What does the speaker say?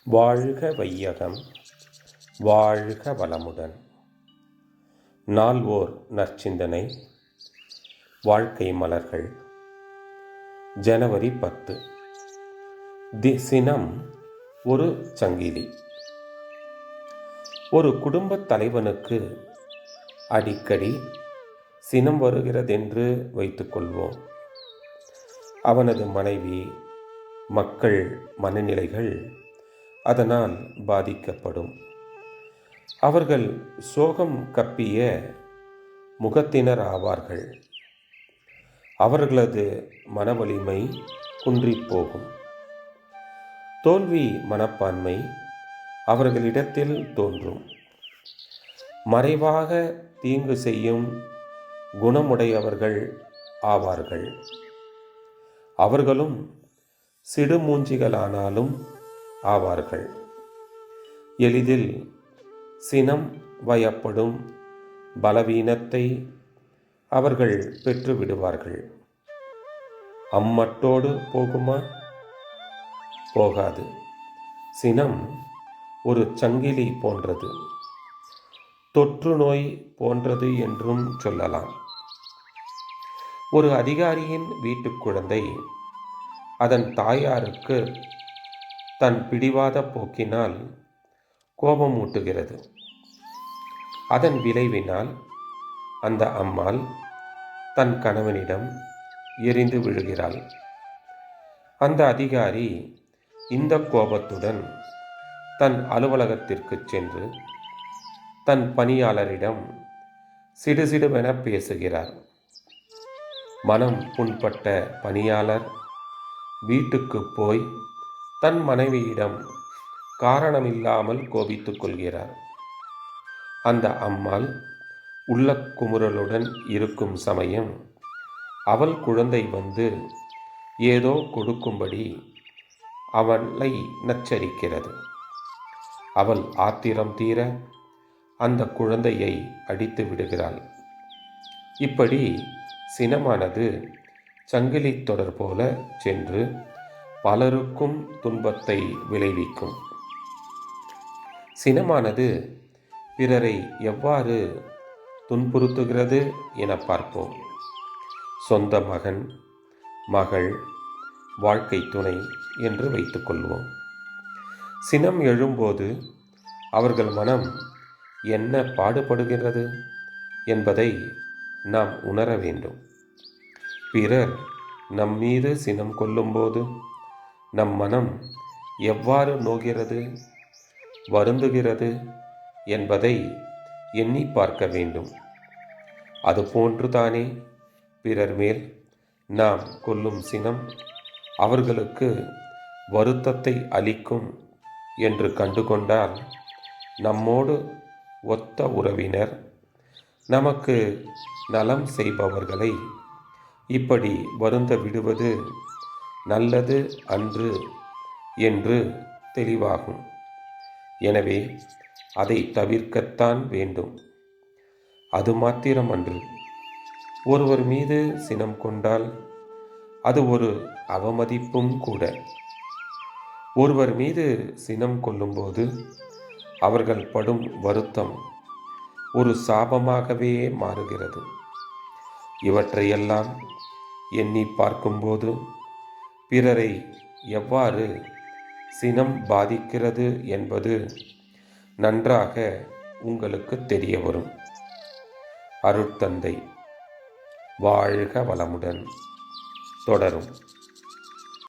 வாழ்க வையகம், வாழ்க வளமுடன். நால்வோர் நற்சிந்தனை. வாழ்க்கை மலர்கள். ஜனவரி 10. சினம் ஒரு சங்கிலி. ஒரு குடும்பத் தலைவனுக்கு அடிக்கடி சினம் வருகிறதென்று வைத்துக்கொள்வோம். அவனது மனைவி, மக்கள் மனநிலைகள் அதனால் பாதிக்கப்படும். அவர்கள் சோகம் கப்பிய முகத்தினர் ஆவார்கள். அவர்களது மனவலிமை குன்றிப்போகும். தோல்வி மனப்பான்மை அவர்களிடத்தில் தோன்றும். மறைவாக தீங்கு செய்யும் குணமுடையவர்கள் ஆவார்கள். அவர்களும் சிடுமூஞ்சிகளானாலும் ஆவார்கள். எளிதில் சினம் வயப்படும் பலவீனத்தை அவர்கள் பெற்றுவிடுவார்கள். அம்மட்டோடு போகுமா? போகாது. சினம் ஒரு சங்கிலி போன்றது, தொற்று நோய் போன்றது என்றும் சொல்லலாம். ஒரு அதிகாரியின் வீட்டுக் குழந்தை அதன் தாயாருக்கு தன் பிடிவாத போக்கினால் கோபமூட்டுகிறது. அதன் விளைவினால் அந்த அம்மாள் தன் கணவனிடம் எரிந்து விழுகிறாள். அந்த அதிகாரி இந்த கோபத்துடன் தன் அலுவலகத்திற்கு சென்று தன் பணியாளரிடம் சிடுசிடுவென பேசுகிறார். மனம் புண்பட்ட பணியாளர் வீட்டுக்கு போய் தன் மனைவியிடம் காரணமில்லாமல் கோபித்துக் கொள்கிறார். அந்த அம்மாள் உள்ள குமுறலுடன் இருக்கும் சமயம் அவள் குழந்தை வந்து ஏதோ கொடுக்கும்படி அவளை நச்சரிக்கிறது. அவள் ஆத்திரம் தீர அந்த குழந்தையை அடித்து விடுகிறாள். இப்படி சினமானது சங்கிலி தொடர் போல சென்று பலருக்கும் துன்பத்தை விளைவிக்கும். சினமானது பிறரை எவ்வாறு துன்புறுத்துகிறது என பார்ப்போம். சொந்த மகன், மகள், வாழ்க்கை துணை என்று வைத்துக்கொள்வோம். சினம் எழும்போது அவர்கள் மனம் என்ன பாடுபடுகிறது என்பதை நாம் உணர வேண்டும். பிறர் நம்மீது சினம் கொள்ளும்போது நம் மனம் எவ்வாறு நோகிறது, வருந்துகிறது என்பதை எண்ணி பார்க்க வேண்டும். அதுபோன்று தானே பிறர் மேல் நாம் கொள்ளும் சினம் அவர்களுக்கு வருத்தத்தை அளிக்கும் என்று கண்டுகொண்டால் நம்மோடு ஒத்த உறவினர், நமக்கு நலம் செய்பவர்களை இப்படி வருந்த விடுவது நல்லது அன்று என்று தெளிவாகும். எனவே அதை தவிர்க்கத்தான் வேண்டும். அது மாத்திரமன்று, ஒருவர் மீது சினம் கொண்டால் அது ஒரு அவமதிப்பும் கூட. ஒருவர் மீது சினம் கொள்ளும்போது அவர்கள் படும் வருத்தம் ஒரு சாபமாகவே மாறுகிறது. இவற்றையெல்லாம் எண்ணி பார்க்கும்போது பிறரை எவ்வாறு சினம் பாதிக்கிறது என்பது நன்றாக உங்களுக்கு தெரிய வரும். அருட்தந்தை. வாழ்க வளமுடன். தொடரும்.